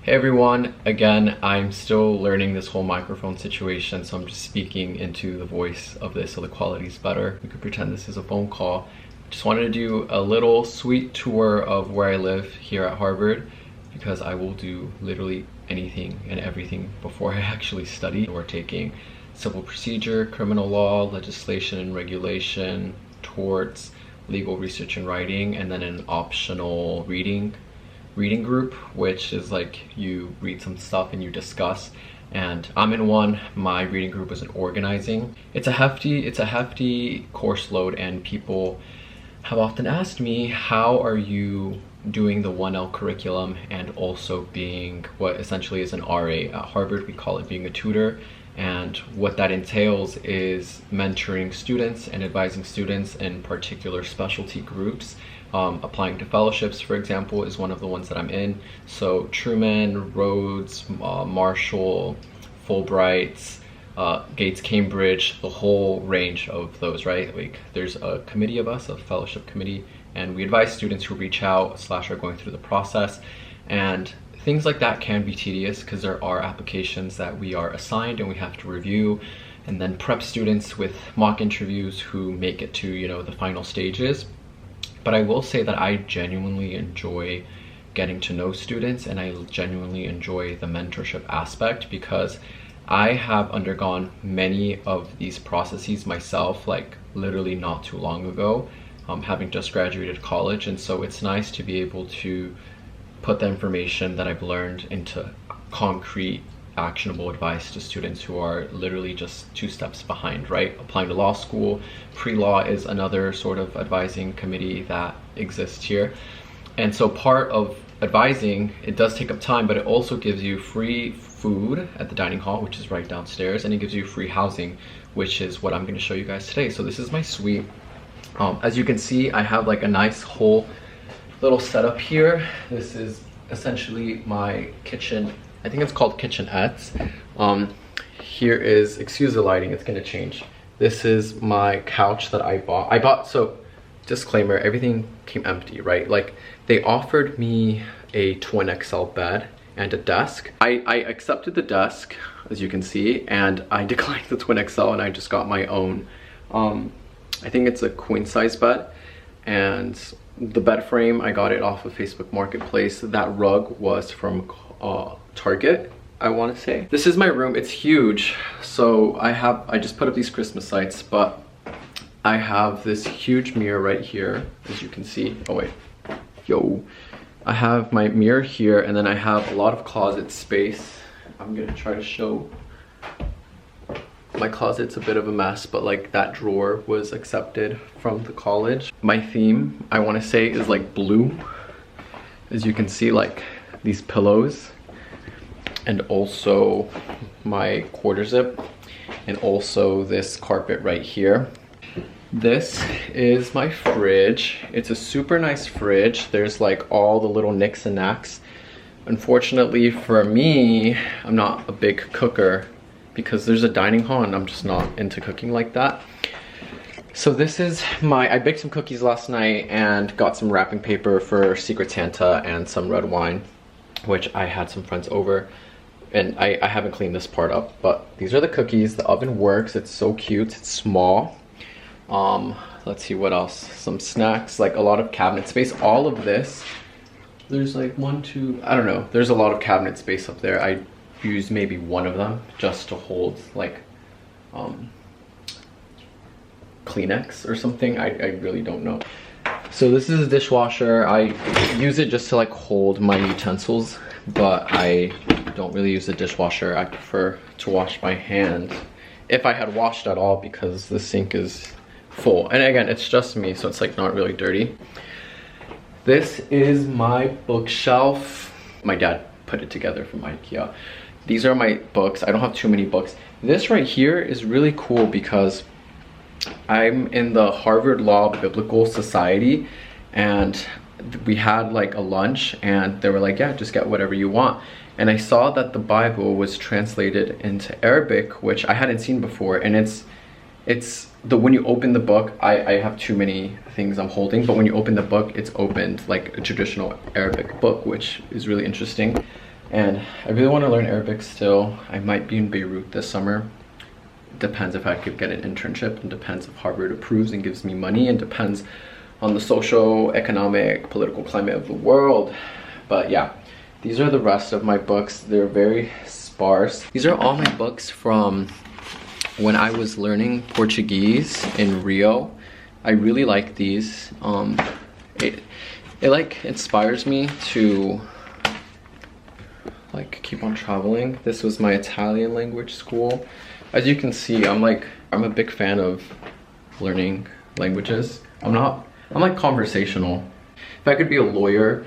Hey everyone, again, I'm still learning this whole microphone situation, so I'm just speaking into the voice of this so the quality is better. We could pretend this is a phone call. Just wanted to do a little sweet tour of where I live here at Harvard because I will do literally anything and everything before I actually study. We're taking civil procedure, criminal law, legislation and regulation, torts, legal research and writing, and then an optional reading group, which is like you read some stuff and you discuss, and I'm in one. My reading group is in organizing. It's a hefty course load, and people have often asked me, how are you doing the 1L curriculum and also being what essentially is an RA? At Harvard we call it being a tutor, and what that entails is mentoring students and advising students in particular specialty groups. Applying to fellowships, for example, is one of the ones that I'm in. So Truman, Rhodes, Marshall, Fulbright, Gates, Cambridge, the whole range of those, right? Like there's a committee of us, a fellowship committee, and we advise students who reach out / are going through the process. And things like that can be tedious because there are applications that we are assigned and we have to review and then prep students with mock interviews who make it to, you know, the final stages. But I will say that I genuinely enjoy getting to know students, and I genuinely enjoy the mentorship aspect because I have undergone many of these processes myself, like literally not too long ago, having just graduated college. And so it's nice to be able to put the information that I've learned into concrete, actionable advice to students who are literally just 2 steps behind, right? Applying to law school, pre-law is another sort of advising committee that exists here. And so part of advising, it does take up time, but it also gives you free food at the dining hall, which is right downstairs, and it gives you free housing, which is what I'm going to show you guys today. So this is my suite. As you can see, I have like a nice whole little setup here. This is essentially my kitchen. I think it's called kitchenettes. Here is, excuse the lighting, it's gonna change. This is my couch that I bought. So disclaimer, everything came empty, right? Like they offered me a twin XL bed and a desk. I accepted the desk, as you can see, and I declined the twin XL and I just got my own. I think it's a queen size bed, and the bed frame, I got it off of Facebook Marketplace. That rug was from Target, I want to say. This is my room. It's huge. So I just put up these Christmas lights, but I have this huge mirror right here, as you can see. Oh wait, I have my mirror here, and then I have a lot of closet space. I'm gonna try to show. My closet's a bit of a mess, but like that drawer was accepted from the college. My theme, I want to say, is like blue. As you can see, like these pillows, and also my quarter zip, and also this carpet right here. This is my fridge. It's a super nice fridge. There's like all the little nicks and knacks. Unfortunately for me, I'm not a big cooker because there's a dining hall and I'm just not into cooking like that. So this is I baked some cookies last night and got some wrapping paper for Secret Santa and some red wine, which I had some friends over, and I haven't cleaned this part up, but these are the cookies. The oven works. It's so cute. It's small. Let's see what else. Some snacks, like a lot of cabinet space. All of this, there's like 1, 2, I don't know. There's a lot of cabinet space up there. I use maybe one of them just to hold like Kleenex or something. I really don't know. So this is a dishwasher. I use it just to like hold my utensils, but I don't really use the dishwasher. I prefer to wash my hands, if I had washed at all, because the sink is full. And again, it's just me, so it's like not really dirty. This is my bookshelf. My dad put it together from IKEA. These are my books. I don't have too many books. This right here is really cool because I'm in the Harvard Law Biblical Society, and we had like a lunch and they were like, yeah, just get whatever you want. And I saw that the Bible was translated into Arabic, which I hadn't seen before. And when you open the book, I have too many things I'm holding, but when you open the book, it's opened like a traditional Arabic book, which is really interesting. And I really want to learn Arabic still. I might be in Beirut this summer. Depends if I could get an internship, and depends if Harvard approves and gives me money, and depends on the social, economic, political climate of the world. But yeah, these are the rest of my books. They're very sparse. These are all my books from when I was learning Portuguese in Rio. I really like these. It like inspires me to like keep on traveling. This was my Italian language school. As you can see, I'm a big fan of learning languages. I'm like conversational. If I could be a lawyer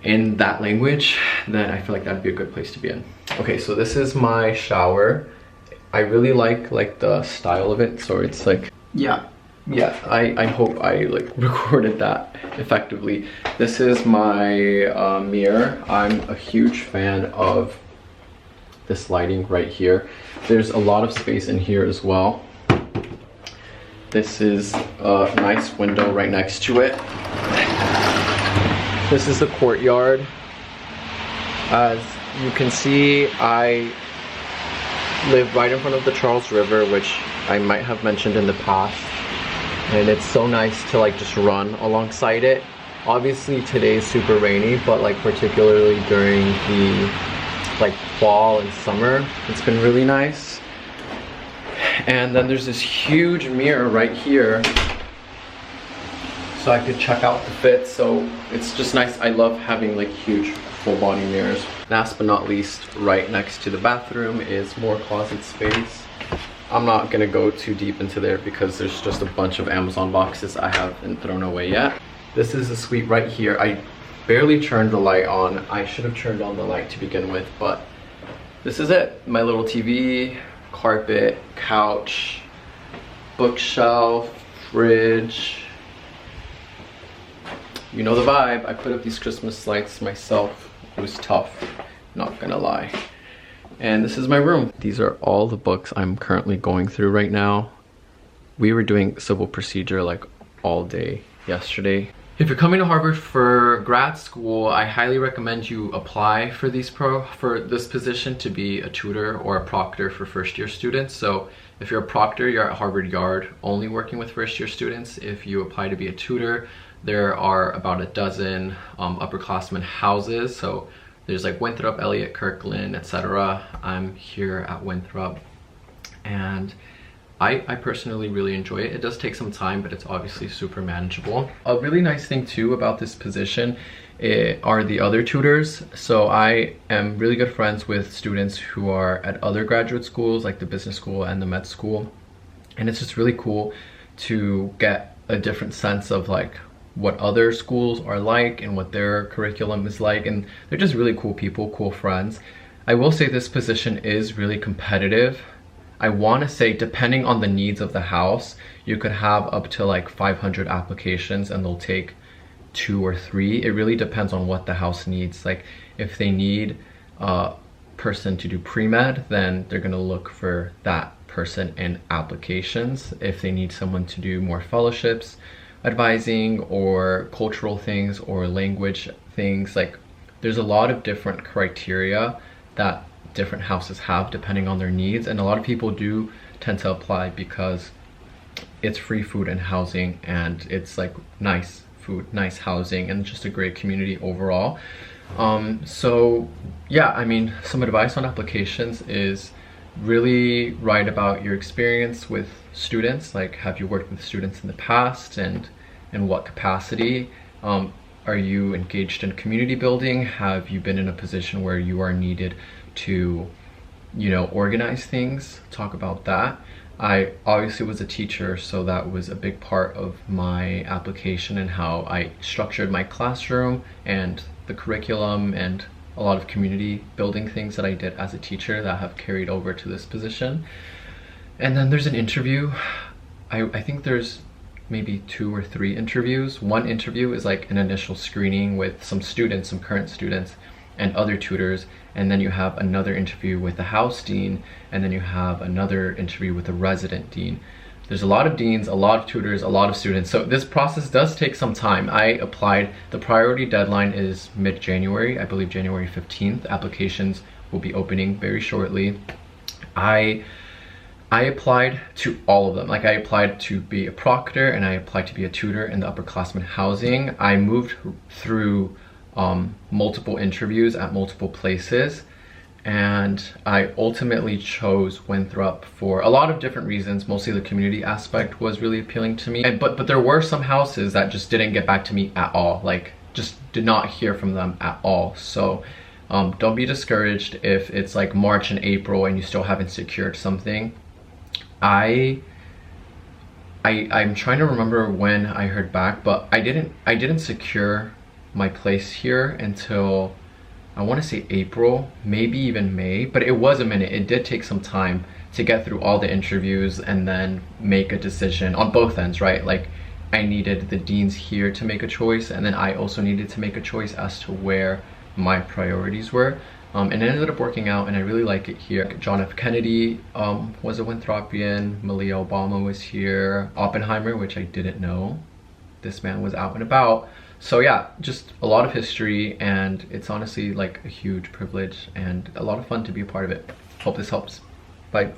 in that language, then I feel like that'd be a good place to be in. Okay, so this is my shower. I really like the style of it. So it's like, yeah, I hope I like recorded that effectively. This is my mirror. I'm a huge fan of this lighting right here. There's a lot of space in here as well. This is a nice window right next to it. This is the courtyard. As you can see, I live right in front of the Charles River, which I might have mentioned in the past. And it's so nice to like just run alongside it. Obviously today is super rainy, but like particularly during the like fall and summer, it's been really nice. And then there's this huge mirror right here, so I could check out the fit. So it's just nice. I love having like huge full body mirrors. Last but not least, right next to the bathroom is more closet space. I'm not gonna go too deep into there because there's just a bunch of Amazon boxes I haven't thrown away yet. This is a suite right here. I barely turned the light on. I should have turned on the light to begin with, but this is it. My little TV, carpet, couch, bookshelf, fridge. You know the vibe. I put up these Christmas lights myself. It was tough, not gonna lie. And this is my room. These are all the books I'm currently going through right now. We were doing civil procedure like all day yesterday. If you're coming to Harvard for grad school, I highly recommend you apply for this position to be a tutor or a proctor for first year students. So if you're a proctor, you're at Harvard Yard only working with first year students. If you apply to be a tutor, there are about a dozen upperclassmen houses. So there's like Winthrop, Elliott, Kirkland, etc. I'm here at Winthrop, and I personally really enjoy it. It does take some time, but it's obviously super manageable. A really nice thing too about this position are the other tutors. So I am really good friends with students who are at other graduate schools like the business school and the med school. And it's just really cool to get a different sense of like what other schools are like and what their curriculum is like. And they're just really cool people, cool friends. I will say this position is really competitive. I want to say depending on the needs of the house, you could have up to like 500 applications and they'll take 2 or 3. It really depends on what the house needs. Like if they need a person to do pre-med, then they're going to look for that person in applications. If they need someone to do more fellowships, advising, or cultural things or language things, like there's a lot of different criteria that different houses have depending on their needs. And a lot of people do tend to apply because it's free food and housing, and it's like nice food, nice housing, and just a great community overall. So yeah, I mean, some advice on applications is really write about your experience with students. Like, have you worked with students in the past, and in what capacity? Are you engaged in community building? Have you been in a position where you are needed to, you know, organize things? Talk about that. I obviously was a teacher, so that was a big part of my application and how I structured my classroom and the curriculum, and a lot of community building things that I did as a teacher that have carried over to this position. And then there's an interview. I think there's maybe 2 or 3 interviews. One interview is like an initial screening with some students, some current students and other tutors, and then you have another interview with the house dean, and then you have another interview with the resident dean. there's a lot of deans, a lot of tutors, a lot of students. So this process does take some time. I applied, the priority deadline is mid-January, I believe January 15th. Applications will be opening very shortly. I applied to all of them. Like, I applied to be a proctor and I applied to be a tutor in the upperclassmen housing. I moved through multiple interviews at multiple places, and I ultimately chose Winthrop for a lot of different reasons. Mostly the community aspect was really appealing to me. But there were some houses that just didn't get back to me at all. Like, just did not hear from them at all. So don't be discouraged if it's like March and April and you still haven't secured something. I'm trying to remember when I heard back, but I didn't secure my place here until, I want to say April, maybe even May, but it was a minute. It did take some time to get through all the interviews and then make a decision on both ends, right? Like, I needed the deans here to make a choice, and then I also needed to make a choice as to where my priorities were. And it ended up working out, and I really like it here. John F. Kennedy was a Winthropian, Malia Obama was here, Oppenheimer, which I didn't know. This man was out and about. So yeah, just a lot of history, and it's honestly like a huge privilege and a lot of fun to be a part of it. Hope this helps. Bye.